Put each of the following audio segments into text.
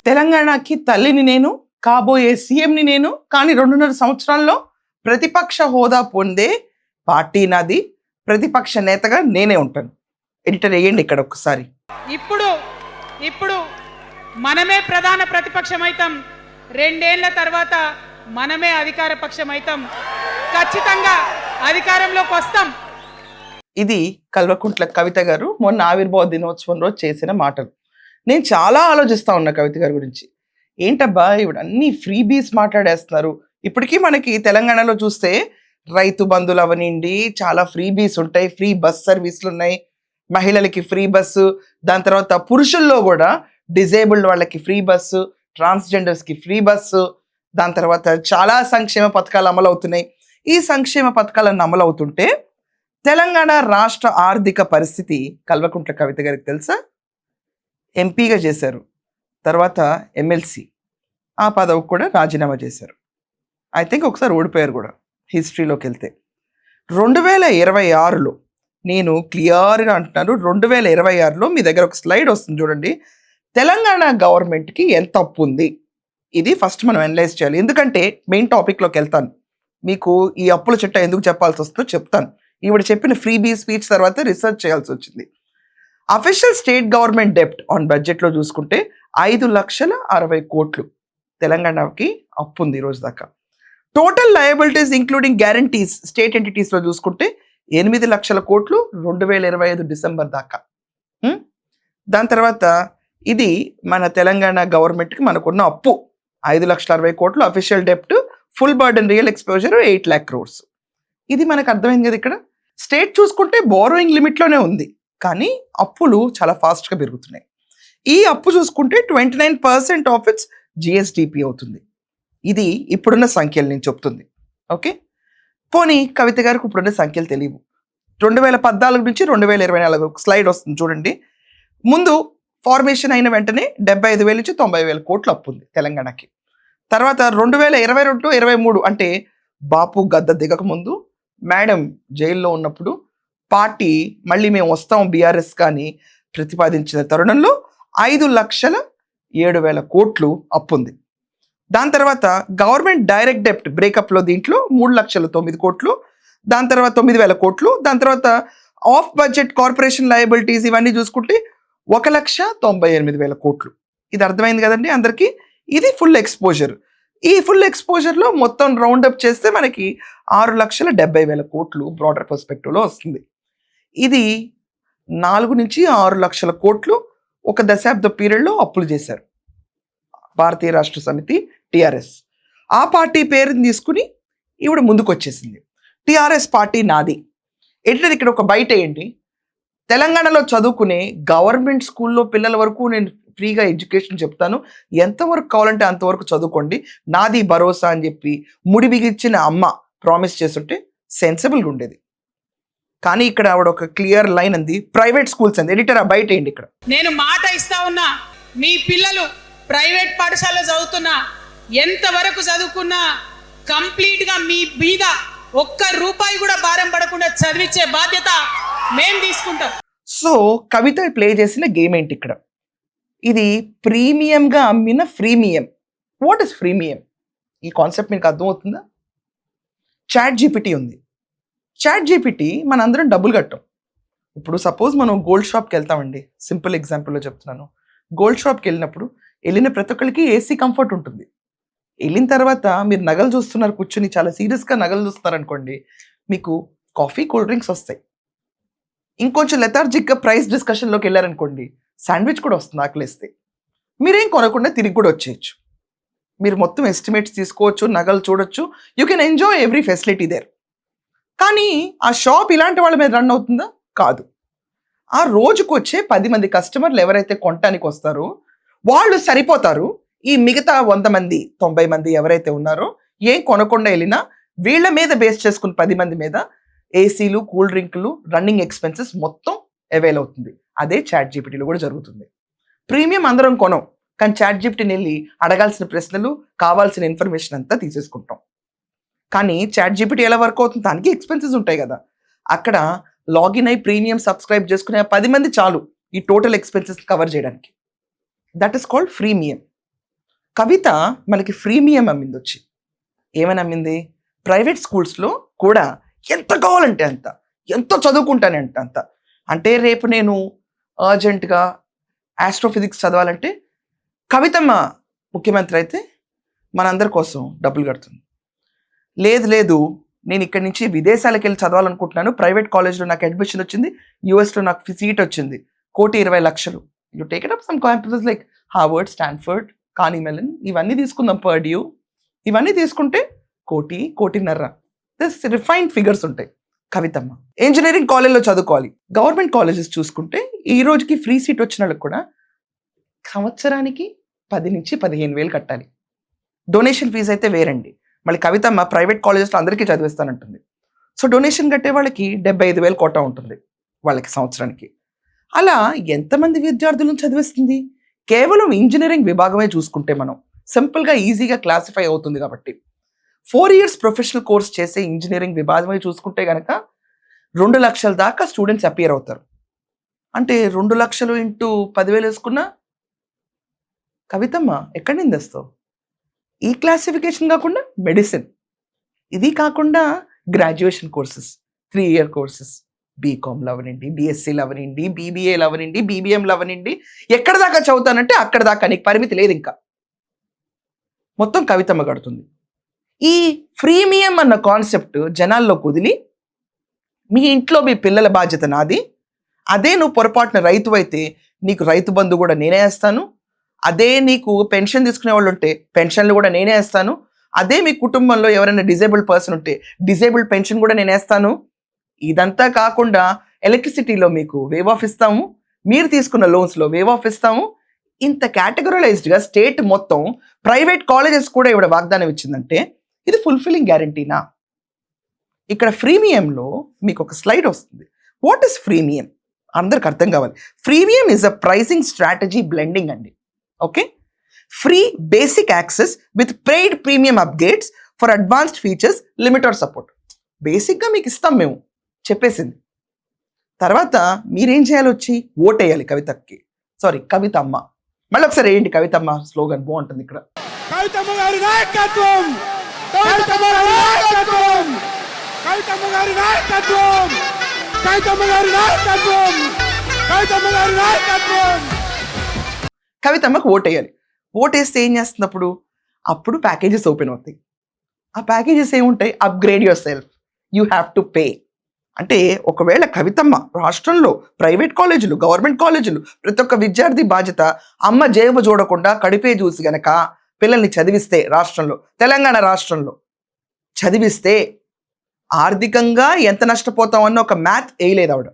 తెలంగాణకి తల్లిని నేను, కాబోయే సీఎంని నేను. కానీ 2.5 సంవత్సరాల్లో ప్రతిపక్ష హోదా పొందే పార్టీ నాది, ప్రతిపక్ష నేతగా నేనే ఉంటాను. ఎడిటర్ వేయండి ఇక్కడ ఒక్కసారి. ఇప్పుడు మనమే ప్రధాన ప్రతిపక్షమైతాం, 2 ఏళ్ల తర్వాత మనమే అధికార పక్షమైతాం, ఖచ్చితంగా అధికారంలోకి వస్తాం. ఇది కల్వకుంట్ల కవిత గారు మొన్న ఆవిర్భావ దినోత్సవం రోజు చేసిన మాటలు. నేను చాలా ఆలోచిస్తా ఉన్నా కవిత గారి గురించి. ఏంటబ్బా ఇవిడ అన్ని ఫ్రీ బీస్ మాట్లాడేస్తున్నారు. ఇప్పటికీ మనకి తెలంగాణలో చూస్తే రైతు బంధులు అవనిండి చాలా ఫ్రీ బీస్ ఉంటాయి, ఫ్రీ బస్ సర్వీసులు ఉన్నాయి, మహిళలకి ఫ్రీ బస్సు, దాని తర్వాత పురుషుల్లో కూడా డిజేబుల్డ్ వాళ్ళకి ఫ్రీ బస్సు, ట్రాన్స్జెండర్స్కి ఫ్రీ బస్సు, దాని తర్వాత చాలా సంక్షేమ పథకాలు అమలు అవుతున్నాయి. ఈ సంక్షేమ పథకాలను అమలు అవుతుంటే తెలంగాణ రాష్ట్ర ఆర్థిక పరిస్థితి కల్వకుంట్ల కవిత గారికి తెలుసా? ఎంపీగా చేశారు, తర్వాత ఎమ్మెల్సీ, ఆ పదవికి కూడా రాజీనామా చేశారు. ఐ థింక్ ఒకసారి ఓడిపోయారు కూడా హిస్టరీలోకి వెళ్తే. 2026లో నేను క్లియర్గా అంటున్నాను, 2026లో మీ దగ్గర ఒక స్లైడ్ వస్తుంది చూడండి, తెలంగాణ గవర్నమెంట్కి ఎంత అప్పు ఉంది. ఇది ఫస్ట్ మనం అనలైజ్ చేయాలి. ఎందుకంటే మెయిన్ టాపిక్లోకి వెళ్తాను, మీకు ఈ అప్పుల చిట్టా ఎందుకు చెప్పాల్సి వస్తుందో చెప్తాను. ఈవిడ చెప్పిన ఫ్రీ బీ స్పీచ్ తర్వాత రీసెర్చ్ చేయాల్సి వచ్చింది. అఫీషియల్ స్టేట్ గవర్నమెంట్ డెప్ట్ ఆన్ బడ్జెట్లో చూసుకుంటే 5,60,000 కోట్లు తెలంగాణకి అప్పు ఉంది ఈరోజు దాకా. Total liabilities including guarantees state ఎంటిటీస్లో చూసుకుంటే 8 లక్షల కోట్లు 2025 డిసెంబర్ దాకా. దాని తర్వాత ఇది మన తెలంగాణ గవర్నమెంట్కి మనకున్న అప్పు 5,60,000 కోట్లు, అఫీషియల్ డెప్ట్, full burden real exposure 8 lakh crores. ఇది మనకు అర్థమైంది కదా. ఇక్కడ స్టేట్ చూసుకుంటే బోరోయింగ్ లిమిట్లోనే ఉంది, కానీ అప్పులు చాలా ఫాస్ట్గా పెరుగుతున్నాయి. ఈ అప్పు చూసుకుంటే 29% ఆఫ్ ఇట్స్ జిఎస్డిపి అవుతుంది. ఇది ఇప్పుడున్న సంఖ్యలు నేను చెప్తుంది. ఓకే, పోనీ కవిత గారికి ఇప్పుడున్న సంఖ్యలు తెలియవు. 2014 నుంచి 2024 స్లైడ్ వస్తుంది చూడండి. ముందు ఫార్మేషన్ అయిన వెంటనే 75,000 నుంచి 90,000 కోట్లు అప్పు ఉంది తెలంగాణకి. తర్వాత 2022-23 అంటే బాపు గద్ద దిగక ముందు, మేడం జైల్లో ఉన్నప్పుడు పార్టీ మళ్ళీ మేము వస్తాం బీఆర్ఎస్ కానీ ప్రతిపాదించిన తరుణంలో 5,07,000 కోట్లు అప్పు ఉంది. దాని తర్వాత గవర్నమెంట్ డైరెక్ట్ డెప్ట్ బ్రేకప్లో దీంట్లో 3,09,000 కోట్లు, దాని తర్వాత 9,000 కోట్లు, దాని తర్వాత ఆఫ్ బడ్జెట్ కార్పొరేషన్ లయబిలిటీస్ ఇవన్నీ చూసుకుంటే 1,98,000 కోట్లు. ఇది అర్థమైంది కదండి అందరికీ. ఇది ఫుల్ ఎక్స్పోజర్. ఈ ఫుల్ ఎక్స్పోజర్లో మొత్తం రౌండప్ చేస్తే మనకి 6,70,000 కోట్లు బ్రాడర్ పర్స్పెక్టివ్లో వస్తుంది. ఇది 4 నుంచి 6 లక్షల కోట్లు ఒక దశాబ్ద పీరియడ్లో అప్పులు చేశారు భారతీయ రాష్ట్ర సమితి టిఆర్ఎస్. ఆ పార్టీ పేరుని తీసుకుని ఈవిడ ముందుకు వచ్చేసింది, టిఆర్ఎస్ పార్టీ నాది. ఎడిటర్ ఇక్కడ ఒక బయట ఏంటి, తెలంగాణలో చదువుకునే గవర్నమెంట్ స్కూల్లో పిల్లల వరకు నేను ఫ్రీగా ఎడ్యుకేషన్ చెప్తాను, ఎంతవరకు కావాలంటే అంతవరకు చదువుకోండి, నాది భరోసా అని చెప్పి ముడి బిగించిన అమ్మ ప్రామిస్ చేస్తుంటే సెన్సిబుల్గా ఉండేది. కానీ ఇక్కడ ఆవిడ ఒక క్లియర్ లైన్ అంది, ప్రైవేట్ స్కూల్స్ అంది. ఎడిటర్ ఆ బయట ఏంటి ఇక్కడ, నేను మాట ఇస్తా ఉన్నా, మీ పిల్లలు ప్రైవేట్ పాఠశాలలో చదువుతున్నా, ఎంతవరకు చదువుకున్నా కంప్లీట్గా మీ మీద ఒక్క రూపాయి కూడా భారం పడకుండా చదివించే బాధ్యత మేము తీసుకుంటాం. సో కవిత ప్లే చేసిన గేమ్ ఏంటి ఇక్కడ, ఇది ప్రీమియంగా అమ్మిన ఫ్రీమియం. What is freemium? ఈ కాన్సెప్ట్ మీకు అర్థమవుతుందా? చాట్ జీపీటీ ఉంది. చాట్ జీపీటీ మనందరం డబ్బులు కట్టాం. ఇప్పుడు సపోజ్ మనం గోల్డ్ షాప్కి వెళ్తామండి, సింపుల్ ఎగ్జాంపుల్లో చెప్తున్నాను. గోల్డ్ షాప్కి వెళ్ళినప్పుడు వెళ్ళిన ప్రతి ఒక్కరికి ఏసీ కంఫర్ట్ ఉంటుంది. వెళ్ళిన తర్వాత మీరు నగలు చూస్తున్నారు, కూర్చుని చాలా సీరియస్గా నగలు చూస్తున్నారు అనుకోండి, మీకు కాఫీ కూల్ డ్రింక్స్ వస్తాయి. ఇంకొంచెం లెథార్జిక్గా ప్రైస్ డిస్కషన్లోకి వెళ్ళారనుకోండి, శాండ్విచ్ కూడా వస్తుంది ఆకలిస్తే. మీరేం కొనకుండా తిరిగి కూడా వచ్చేయచ్చు. మీరు మొత్తం ఎస్టిమేట్స్ తీసుకోవచ్చు, నగలు చూడొచ్చు, you can enjoy every facility there. కానీ ఆ షాప్ ఇలాంటి వాళ్ళ మీద రన్ అవుతుందా? కాదు. ఆ రోజుకు వచ్చే 10 మంది కస్టమర్లు ఎవరైతే కొనటానికి వస్తారో వాళ్ళు సరిపోతారు. ఈ మిగతా 100 మంది 90 మంది ఎవరైతే ఉన్నారో ఏం కొనకుండా వెళ్ళినా వీళ్ళ మీద బేస్ చేసుకుని 10 మంది మీద ఏసీలు, కూల్ డ్రింకులు, రన్నింగ్ ఎక్స్పెన్సెస్ మొత్తం అవైల్ అవుతుంది. అదే చాట్ జీపీటీలో కూడా జరుగుతుంది. ప్రీమియం అందరం కొనం, కానీ చాట్ జీపీటీని వెళ్ళి అడగాల్సిన ప్రశ్నలు, కావాల్సిన ఇన్ఫర్మేషన్ అంతా తీసేసుకుంటాం. కానీ చాట్ జీపీటీ ఎలా వర్క్ అవుతుంది, దానికి ఎక్స్పెన్సెస్ ఉంటాయి కదా. అక్కడ లాగిన్ అయి ప్రీమియం సబ్స్క్రైబ్ చేసుకునే 10 మంది చాలు ఈ టోటల్ ఎక్స్పెన్సెస్ కవర్ చేయడానికి. That is called freemium. Kavitha మనకి ఫ్రీమియం అమ్మింది వచ్చి. ఏమని అమ్మింది? ప్రైవేట్ స్కూల్స్లో కూడా ఎంత కావాలంటే అంత, ఎంత చదువుకుంటానంటే అంత. అంటే రేపు నేను అర్జెంటుగా ఆస్ట్రోఫిజిక్స్ చదవాలంటే కవితమ్మ ముఖ్యమంత్రి అయితే మనందరి కోసం డబ్బులు కడుతుంది. లేదు నేను ఇక్కడి నుంచి విదేశాలకు వెళ్ళి చదవాలనుకుంటున్నాను, ప్రైవేట్ కాలేజ్లో నాకు అడ్మిషన్ వచ్చింది, యూఎస్లో నాకు సీట్ వచ్చింది, 1,20,00,000. You take it up some campuses like Harvard, Stanford, Carnegie, ఇవన్నీ తీసుకుందాం, పర్డ్యూ, ఇవన్నీ తీసుకుంటే 1,00,00,000 దిస్ రిఫైన్డ్ ఫిగర్స్ ఉంటాయి. కవితమ్మ ఇంజనీరింగ్ కాలేజ్లో చదువుకోవాలి. గవర్నమెంట్ కాలేజెస్ చూసుకుంటే ఈ రోజుకి ఫ్రీ సీట్ వచ్చిన వాళ్ళకి కూడా సంవత్సరానికి 10,000 నుంచి 15,000 కట్టాలి. డొనేషన్ ఫీజు అయితే వేరండి. మళ్ళీ కవితమ్మ ప్రైవేట్ కాలేజెస్లో అందరికీ చదివిస్తానంటుంది. సో డొనేషన్ కట్టే వాళ్ళకి 75,000 కోటా ఉంటుంది వాళ్ళకి సంవత్సరానికి. అలా ఎంతమంది విద్యార్థులను చదివిస్తుంది? కేవలం ఇంజనీరింగ్ విభాగమే చూసుకుంటే మనం సింపుల్గా ఈజీగా క్లాసిఫై అవుతుంది కాబట్టి 4 years ప్రొఫెషనల్ కోర్స్ చేసే ఇంజనీరింగ్ విభాగమే చూసుకుంటే కనుక 2 లక్షల దాకా స్టూడెంట్స్ అపియర్ అవుతారు. అంటే 2 లక్షలు ఇంటూ 10,000 వేసుకున్నా కవితమ్మ ఎక్కడి నుంచి తెస్తావు? ఈ క్లాసిఫికేషన్ కాకుండా మెడిసిన్, ఇది కాకుండా గ్రాడ్యుయేషన్ కోర్సెస్, 3 year కోర్సెస్, బీకామ్లు అవనండి, బీఎస్సీలు అవనండి, బీబీఏలు అవనండి, బీబీఎంలు అవనండి, ఎక్కడ దాకా చదువుతానంటే అక్కడ దాకా, నీకు పరిమితి లేదు ఇంకా. మొత్తం కవితమ్మ కడుతుంది. ఈ ఫ్రీమియం అన్న కాన్సెప్ట్ జనాల్లో కుదిలి మీ ఇంట్లో మీ పిల్లల బాధ్యత నాది, అదే నువ్వు పొరపాటున రైతు అయితే నీకు రైతు బంధు కూడా నేనే వేస్తాను, అదే నీకు పెన్షన్ తీసుకునే వాళ్ళు ఉంటే పెన్షన్లు కూడా నేనే వేస్తాను, అదే మీ కుటుంబంలో ఎవరైనా డిజేబుల్డ్ పర్సన్ ఉంటే డిజేబుల్డ్ పెన్షన్ కూడా నేను వేస్తాను, ఇదంతా కాకుండా ఎలక్ట్రిసిటీలో మీకు వేవ్ ఆఫ్ ఇస్తాము, మీరు తీసుకున్న లోన్స్లో వేవ్ ఆఫ్ ఇస్తాము. ఇంత కేటగరైజ్డ్గా స్టేట్ మొత్తం ప్రైవేట్ కాలేజెస్ కూడా ఇవిడ వాగ్దానం ఇచ్చిందంటే ఇది ఫుల్ఫిల్లింగ్ గ్యారంటీనా? ఇక్కడ ఫ్రీమియంలో మీకు ఒక స్లైడ్ వస్తుంది. What is freemium? అందరికి అర్థం కావాలి. Freemium is a pricing strategy blending అండి. Okay, free basic access with paid premium upgrades for advanced features, limit or support. బేసిక్గా మీకు ఇస్తాం మేము, చెప్పేసింది. తర్వాత మీరేం చేయాలి? వచ్చి ఓటేయాలి కవితకి, కవితమ్మ. మళ్ళీ ఒకసారి ఏంటి కవితమ్మ స్లోగన్ బాగుంటుంది ఇక్కడ. కవితమ్మ గారి నాయకత్వం, కవితమ్మ గారి నాయకత్వం, కవితమ్మ గారి నాయకత్వం, కవితమ్మ గారి నాయకత్వం, కవితమ్మ గారి నాయకత్వం. కవితమ్మకు ఓటేయాలి. ఓటేస్తే ఏం చేస్తున్నప్పుడు అప్పుడు ప్యాకేజెస్ ఓపెన్ అవుతాయి. ఆ ప్యాకేజెస్ ఏముంటాయి? Upgrade your self, you have to pay. అంటే ఒకవేళ కవితమ్మ రాష్ట్రంలో ప్రైవేట్ కాలేజీలు, గవర్నమెంట్ కాలేజీలు ప్రతి ఒక్క విద్యార్థి బాధ్యత అమ్మ జేబు చూడకుండా కడిపే చూసి గనక పిల్లల్ని చదివిస్తే, రాష్ట్రంలో తెలంగాణ రాష్ట్రంలో చదివిస్తే ఆర్థికంగా ఎంత నష్టపోతాం అన్న ఒక మ్యాథ్ వేయలేదు ఆవిడ.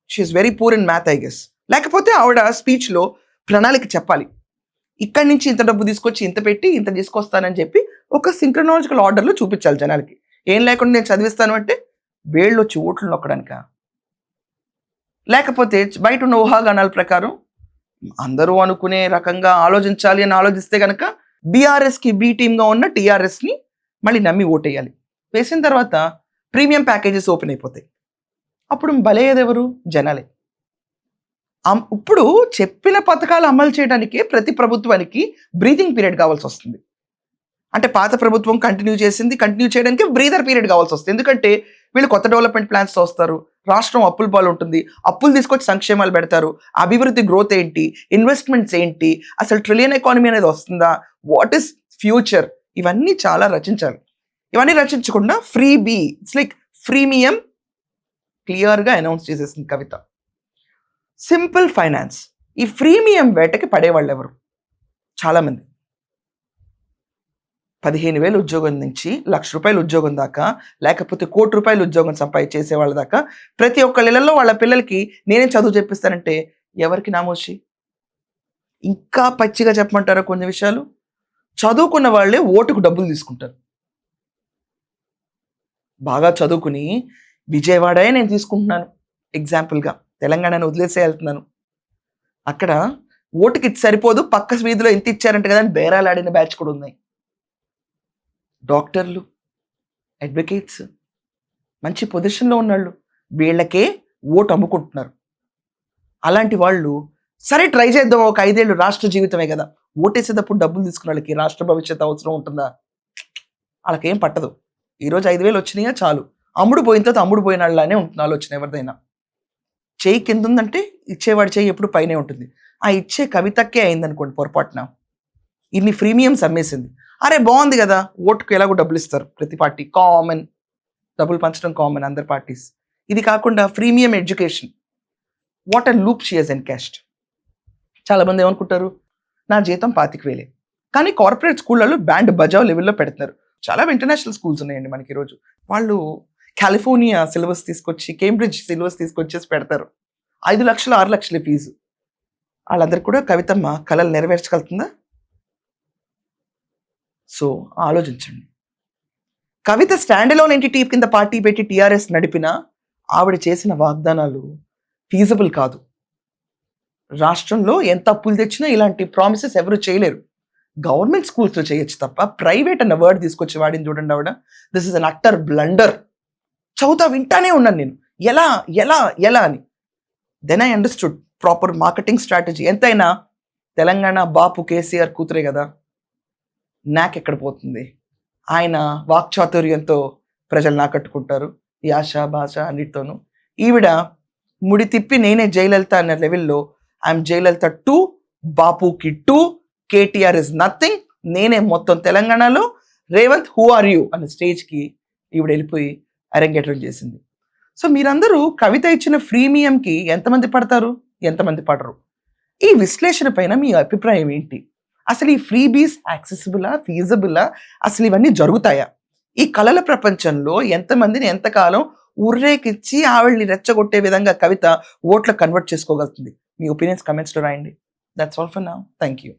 She is very poor in math I guess. లేకపోతే ఆవిడ స్పీచ్లో ప్రణాళిక చెప్పాలి. ఇక్కడి నుంచి ఇంత డబ్బు తీసుకొచ్చి ఇంత పెట్టి ఇంత తీసుకొస్తానని చెప్పి ఒక సింక్రనాలజికల్ ఆర్డర్లో చూపించాలి జనాలకి. ఏం లేకుండా నేను చదివిస్తాను అంటే వేళ్ళు వచ్చి ఓట్లు నొక్కడానిక? లేకపోతే బయట ఉన్న ఊహాగానాల ప్రకారం అందరూ అనుకునే రకంగా ఆలోచించాలి అని ఆలోచిస్తే కనుక బీఆర్ఎస్కి బీ టీమ్గా ఉన్న టీఆర్ఎస్ని మళ్ళీ నమ్మి ఓటేయాలి. వేసిన తర్వాత ప్రీమియం ప్యాకేజెస్ ఓపెన్ అయిపోతాయి. అప్పుడు బలయ్యేదెవరు? జనాలే. ఇప్పుడు చెప్పిన పథకాలు అమలు చేయడానికి ప్రతి ప్రభుత్వానికి బ్రీతింగ్ పీరియడ్ కావాల్సి వస్తుంది. అంటే పాత ప్రభుత్వం కంటిన్యూ చేయడానికి బ్రీదర్ పీరియడ్ కావాల్సి వస్తుంది. ఎందుకంటే వీళ్ళు కొత్త డెవలప్మెంట్ ప్లాన్స్తో వస్తారు, రాష్ట్రం అప్పుల పాలు ఉంటుంది, అప్పులు తీసుకొచ్చి సంక్షేమాలు పెడతారు, అభివృద్ధి గ్రోత్ ఏంటి, ఇన్వెస్ట్మెంట్స్ ఏంటి, అసలు ట్రిలియన్ ఎకానమీ అనేది వస్తుందా, వాట్ ఈస్ ఫ్యూచర్, ఇవన్నీ చాలా రచించాలి. ఇవన్నీ రచించకుండా ఇట్స్ లైక్ ఫ్రీమియం క్లియర్గా అనౌన్స్ చేసేసింది కవిత. Simple finance. ఈ ఫ్రీమియం వేటకి పడేవాళ్ళు ఎవరు? చాలామంది. 15,000 ఉద్యోగం నుంచి ₹1,00,000 ఉద్యోగం దాకా, లేకపోతే ₹1,00,00,000 ఉద్యోగం చేసే వాళ్ళ దాకా ప్రతి ఒక్క ఇళ్లలో వాళ్ళ పిల్లలకి నేనే చదువు చెప్పిస్తానంటే ఎవరికి నామోషి? ఇంకా పచ్చిగా చెప్పమంటారా కొన్ని విషయాలు? చదువుకున్న వాళ్ళే ఓటుకు డబ్బులు తీసుకుంటారు. బాగా చదువుకుని విజయవాడే నేను తీసుకుంటున్నాను ఎగ్జాంపుల్గా, తెలంగాణను వదిలేసే వెళ్తున్నాను, అక్కడ ఓటుకి సరిపోదు పక్క వీధిలో ఎంత ఇచ్చారంట కదా అని బేరాలు ఆడిన బ్యాచ్ కూడా ఉన్నాయి. డాక్టర్లు, అడ్వకేట్స్, మంచి పొజిషన్లో ఉన్నాళ్ళు, వీళ్ళకే ఓటు అమ్ముకుంటున్నారు. అలాంటి వాళ్ళు సరే ట్రై చేద్దాం, ఒక 5 ఏళ్ళు రాష్ట్ర జీవితమే కదా, ఓటేసేటప్పుడు డబ్బులు తీసుకున్న వాళ్ళకి రాష్ట్ర భవిష్యత్తు అవసరం ఉంటుందా? వాళ్ళకేం పట్టదు. ఈరోజు 5,000 వచ్చినాయా చాలు, అమ్ముడు పోయిన తర్వాత అమ్ముడు పోయిన వాళ్ళనే ఉంటుంది ఆలోచన ఎవరిదైనా. చెయ్యి కింద ఉందంటే ఇచ్చేవాడి చెయ్యి ఎప్పుడు పైనే ఉంటుంది. ఆ ఇచ్చే కవితక్కే అయిందనుకోండి పొరపాటున, ఇన్ని ప్రీమియమ్స్ అమ్మేసింది, అరే బాగుంది కదా, ఓటుకు ఎలాగో డబ్బులు ఇస్తారు ప్రతి పార్టీ, కామన్, డబ్బులు పంచడం కామన్ అందర్ పార్టీస్. ఇది కాకుండా premium education, what a loop she has encashed. చాలా మంది ఏమనుకుంటారు, నా జీతం 25,000, కానీ కార్పొరేట్ స్కూళ్ళలో బ్యాండ్ బజావ్ లెవెల్లో పెడుతున్నారు. చాలా ఇంటర్నేషనల్ స్కూల్స్ ఉన్నాయండి మనకి ఈరోజు. వాళ్ళు కాలిఫోర్నియా సిలబస్ తీసుకొచ్చి, కేంబ్రిడ్జ్ సిలబస్ తీసుకొచ్చేసి పెడతారు. 5 లక్షలు 6 లక్షల ఫీజు. వాళ్ళందరికీ కూడా కవితమ్మ కళలు నెరవేర్చగలుగుతుందా? సో ఆలోచించండి. కవిత స్టాండ్ అలోన్ ఎంటిటీ కింద పార్టీ పెట్టి టీఆర్ఎస్ నడిపినా ఆవిడ చేసిన వాగ్దానాలు ఫీజబుల్ కాదు. రాష్ట్రంలో ఎంత అప్పులు తెచ్చినా ఇలాంటి ప్రామిసెస్ ఎవరు చేయలేరు. గవర్నమెంట్ స్కూల్స్లో చేయొచ్చు తప్ప ప్రైవేట్ అన్న వర్డ్ తీసుకొచ్చి వాడిని చూడండి ఆవిడ. This is an utter blunder. చదువుతా వింటానే ఉన్నాను నేను, ఎలా ఎలా ఎలా అని. Then I understood proper marketing strategy. ఎంతైనా తెలంగాణ బాపు కేసీఆర్ కూతురే కదా, నాక్ ఎక్కడ పోతుంది? ఆయన వాక్చాతుర్యంతో ప్రజలు నాకట్టుకుంటారు, యాష భాష అన్నిటితోనూ. ఈవిడ ముడి తిప్పి నేనే జయలలిత అన్న లెవెల్లో, ఐఎమ్ జయలలిత 2, బాపుకి 2, కేటీఆర్ ఇస్ నథింగ్, నేనే మొత్తం తెలంగాణలో, రేవంత్ హూ ఆర్ యూ అన్న స్టేజ్కి ఈవిడ వెళ్ళిపోయి అరంగేట్రం చేసింది. సో మీరందరూ కవిత ఇచ్చిన ప్రీమియంకి ఎంతమంది పడతారు, ఎంతమంది పడరు? ఈ విశ్లేషణ పైన మీ అభిప్రాయం ఏంటి? అసలు ఈ ఫ్రీబీస్ యాక్సెసిబులా, ఫీజబులా? అసలు ఇవన్నీ జరుగుతాయా? ఈ కళల ప్రపంచంలో ఎంతమందిని ఎంతకాలం ఉర్రేకిచ్చి ఆవిడ్ని రెచ్చగొట్టే విధంగా కవిత ఓట్లకు కన్వర్ట్ చేసుకోగలుగుతుంది? మీ ఒపీనియన్స్ కమెంట్స్లో రాయండి. That's all for now. Thank you.